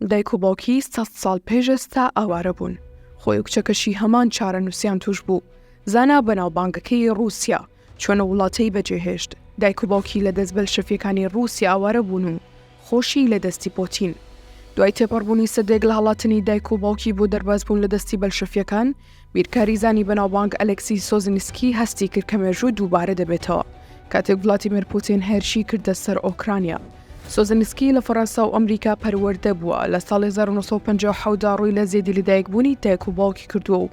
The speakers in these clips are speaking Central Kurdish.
دایک و باوکی 100 ساڵ پێش ئێستا ئاوارە بوون. خۆی و کچەکەشی هەمان چارە نووسیان توش بوو. زانا بەناوبانگەکەی رووسیا چۆنە وڵاتەی بەجێهێشت. دایک و باوکی لە دەست بەلشەفیەکانی رووسیا ئاوارە بوون و خۆشی لە دەستی پۆتین. دوای تێپەڕبوونی سەدێک لە هەڵاتنی دایک و باوکی بۆ دەرباز بوون لە دەستی بەلشەفیەکان، بیرکاری زانی بەناوبانگ ئەلێکسی سۆزنسکی هەستی کرد کە مێژوو دووبارە دەبێتەوە. کاتێک ڤڵادیمیر پوتین هێرشی کردە سەر ئۆکرانیا. سۆزنسکی لە فەڕەنسا و ئەمریکا پەروەردە بووە. لە ساڵی 1950 ڕووی لە زێدی لەدایکبوونی دایک و باوکی کردووە و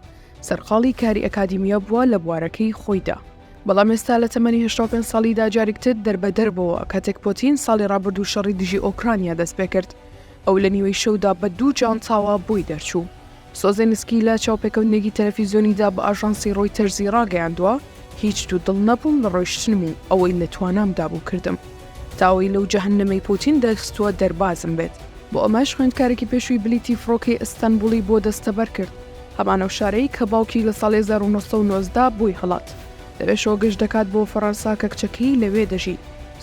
سەرقاڵی کاری ئەکادیمیە بووە لە بوارەکەی خۆیدا. بەڵام ئێستا لە تەمەنی 85 ساڵیدا جارێکتر دەربەدەربەوە کاتێک پۆتین ساڵی ڕابردوو شەڕی دژی ئۆکرانیا دەست پێ کرد. ئەو لە نیوەی شەودا بە 2 جان چاوە بۆی دەرچوو. سۆزنسکی لە چاوپێکەوتنێکی تەلەڤیزیۆنیدا بە ئاژانسی ڕۆیتەرزی ڕاگەیاندووە هیچ دوو دڵ نەبووم لە ڕۆیشتنم و ئەوەی لە توانامدا بوو کردم. تاوەی لەو جەهەنەمەی پوتین دەستووە دەربازم بێت. بۆ ئەمەش خوێندکارێکی پێشووی بلیتی فڕۆکەی ئەستەنبوڵی بۆ دەستەبەر کرد. هەمانە شارەی کە باوکی لە ساڵی 1990 بووی هەڵات. دەبێشەوە گەشت دەکات بۆ فەڕەنسا کە کچەکەی لەوێ دەژی.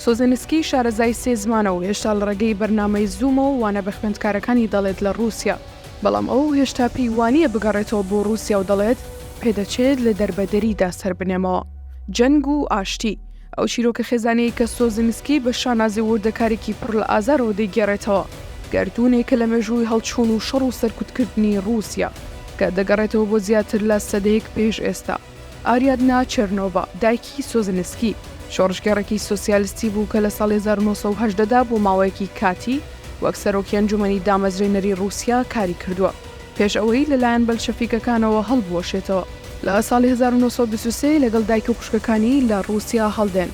سۆزنسکی شارەزای 3 زمانە و هێشتا لە ڕێگەی بەرنامەی زوومە و وانە بە خوێندکارەکانی دەڵێت لە رووسیا. بەڵام ئەو هێشتا پێی وانییە بگەڕێتەوە بۆ رووسیا و دەڵێت پێدەچێت لە دەربەدەریدا سەر بنێمەوە. جەنگ و ئاشتی ئەو چیرۆکە خێزانەیە کە سۆزنسکی بە شانازی وردەکارێکی پڕ لە ئازارەوە دەیگێڕێتەوە. گەردوونێکە لە مێژووی هەڵچوون و شەڕ و سەرکوتکردنی رووسیا کە دەگەڕێتەوە بۆ زیاتر لە سەدەیەک پێش ئێستا. ئاریادنا چێرنۆڤا دایکی سۆزنسکی شۆڕژگەڕێکی سۆسیالیستی بوو کە لە ساڵی 1970دا بۆ ماوەیەکی کاتی وەک سەرۆکی ئەنجومەنی دامەزرێنەری رووسیا کاری کردووە پێش ئەوەی لەلایەن بەلشەفیکەکانەوە هەڵبوەشێتەوە. لە ساڵی 1923 لەگەڵ دایک و خوشکەکانی لە رووسیا هەڵدێن.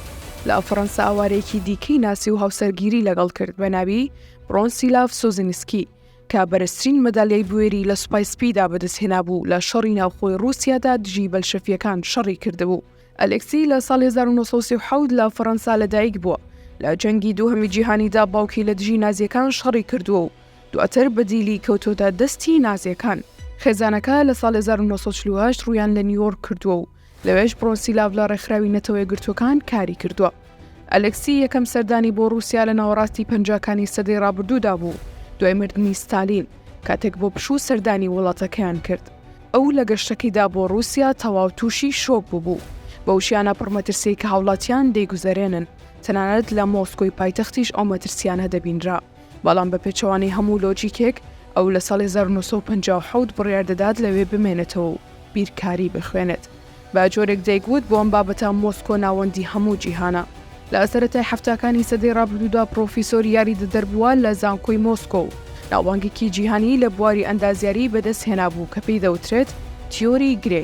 لە فەڕەنسا ئاوارەیەکی دیکەی ناسی و هاوسەرگیری لەگەڵ کرد بە ناوی برۆنسیلاف سۆزنسکی کە بەرزترین مەدالیای بوێری لە سوپای سپیدا بەدەستهێنا بوو. لە شەڕی ناوخۆی رووسیادا دژی بەلشەفیەکان شەڕی کردبوو. ئەلێکسی لە ساڵی 1970 لە فەڕەنسا لەدایک بووە. لە جەنگی دووهەمی جیهانیدا باوکی لە دژی نازیەکان شەڕی کردووە و دواتر بەدیلی کەوتۆتە دەستی نازیەکان. خێزانەکە لە ساڵی 1948 ڕوویان لە نیویۆرک کردووە و لەوێش برۆنسیلاڤ لە ڕێکخراوی نەتەوەی گرتوەکان کاری کردووە. ئەلێکسی یەکەم سەردانی بۆ رووسیا لە ناوەڕاستی پەنجاکانی سەدەی ڕابردوودا بوو دوای مردنی ستالین کاتێک بۆ پشوو سەردانی وڵاتەکەیان کرد. ئەو لە گەشتەکەیدا بۆ رووسیا تەواو تووشی شۆک بوو. بە وشیانە پڕمەترسی کە هاوڵاتیان دەیگوزارێنن تەنانەت لە مۆسکۆی پایتەختیش ئەو مەترسیانە دەبینرا. بەڵام بە پێچەوانی هەموو لۆجیکێک ئەو لە ساڵی 1950 بڕیار دەدات لەوێ بمێنێتەوە و بیرکاری بخوێنێت. بە جۆرێک دەیگوت بۆ ئەم بابەتە مۆسکۆ ناوەندی هەموو جیهانە. لە سەرەتای هەفتەکانی سەدەی ڕابردوودا پرۆفیسۆر یاری دەدەربووە لە زانکۆی مۆسکۆ ناوبانگێکی جیهانی لە بواری ئەندازیاری بەدەست هێنابوو کە پێی دەوترێت تیۆری گرێ.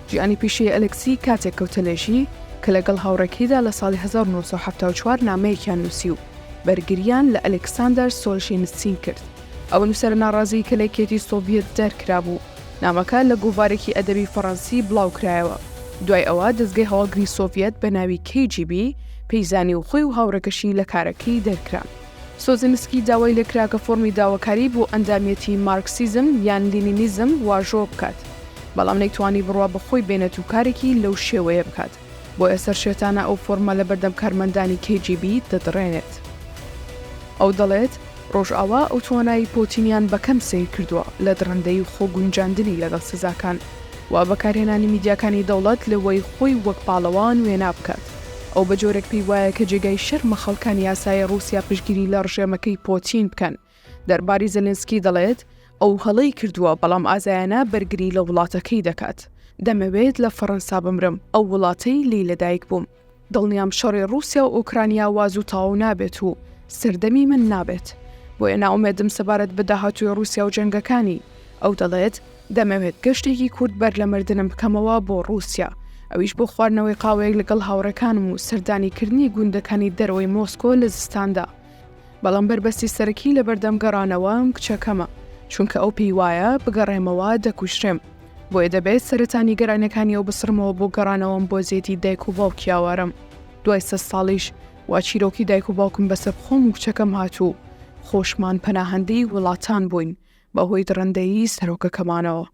ژیانی پیشەی ئەلێکسی کاتێک کەوتەلێژی کە لەگەڵ هاوڕێکیدا لە ساڵی 1974 نامەیەکیان نووسی و بەرگریان لە ئەلێکساندەر سۆلژینسین کرد. ئەو نووسەرە ناڕازی کە لە یەکێتی سۆڤیەت دەرکرا بوو. نامەکە لە گۆڤارێکی ئەدەبی فەڕەنسی بڵاوکرایەوە. دوای ئەوە دەستگای هەواڵگری سۆڤیەت بە ناوی KGB پەیزانی و خۆی و هاوڕێکەشی لە کارەکەی دەرکران. سۆزنسکی داوای لێکرا کە فۆرمی داواکاری بۆ ئەندامەتی مارکسیزم یان لینینیزم واژۆ بکات. بەڵام نەیتوانی بڕوا بەخۆی بێنێت و کارێکی لەو شێوەیە بکات. بۆ ئێسەر شێتانە ئەو فۆرمە لە بەردەم کارمەندانی KGB دەدڕێنێت. ئەو دەڵێت ڕۆژئاوا ئەو توانایی پۆتینیان بەکەم سیر کردووە لە درڕندەی و خۆگونجاندنی لەگەڵ سزاکان و بەکارهێنانی میدیاکانی دەوڵەت لەوەی خۆی وەک پاڵەوان وێنا بکات. ئەو بە جۆرێک پێی وایە کە جێگای شەرمە خەڵکانی یاسای رووسیا پشتگیری لە ڕژێمەکەی پۆتین بکەن. دەرباری زەلێنسکی دەڵێت ئەو هەڵەی کردووە بەڵام ئازایانە بەرگری لە وڵاتەکەی دەکات. دەمەوێت لە فەڕەنسا بمرم ئەو وڵاتەی لی لەدایک بووم. دڵنیام شەڕی رووسیا و ئوکرانیا واز و تاو نابێت و سەردەمی من نابێت. بۆیە ناومێدم سەبارەت بە داهاتووی رووسیا و جەنگەکانی. ئەو دەڵێت دەمەوێت گەشتێکی کورت بەر لە مردنم بکەمەوە بۆ رووسیا. ئەویش بۆ خواردنەوەی قاوەیەک لەگەڵ هاوڕەکانم و سەردانیکردنی گوندەکانی دەرەوەی مۆسکۆ لە زستاندا. بەڵام بربەستی سەرەکی لە بەردەم گەڕانەوەم کچەکەمە چونکە ئەو پێی وایە بگەڕێمەوە دەکوشرێم. بۆیە دەبێت سەرەتانی گەرانەکانی ئەو بسرمەوە بۆ گەڕانەوەم بۆ زێتی دایک و باوکی ئاوارم. دوای 3 ساڵیش وا چیرۆکی دایک و باوکم بەسەر خۆم و کچەکەم هاتوو. خۆشمان پەناهەندەی وڵاتان بووین بەهۆی درڕندەیی سەرۆکەکەمانەوە.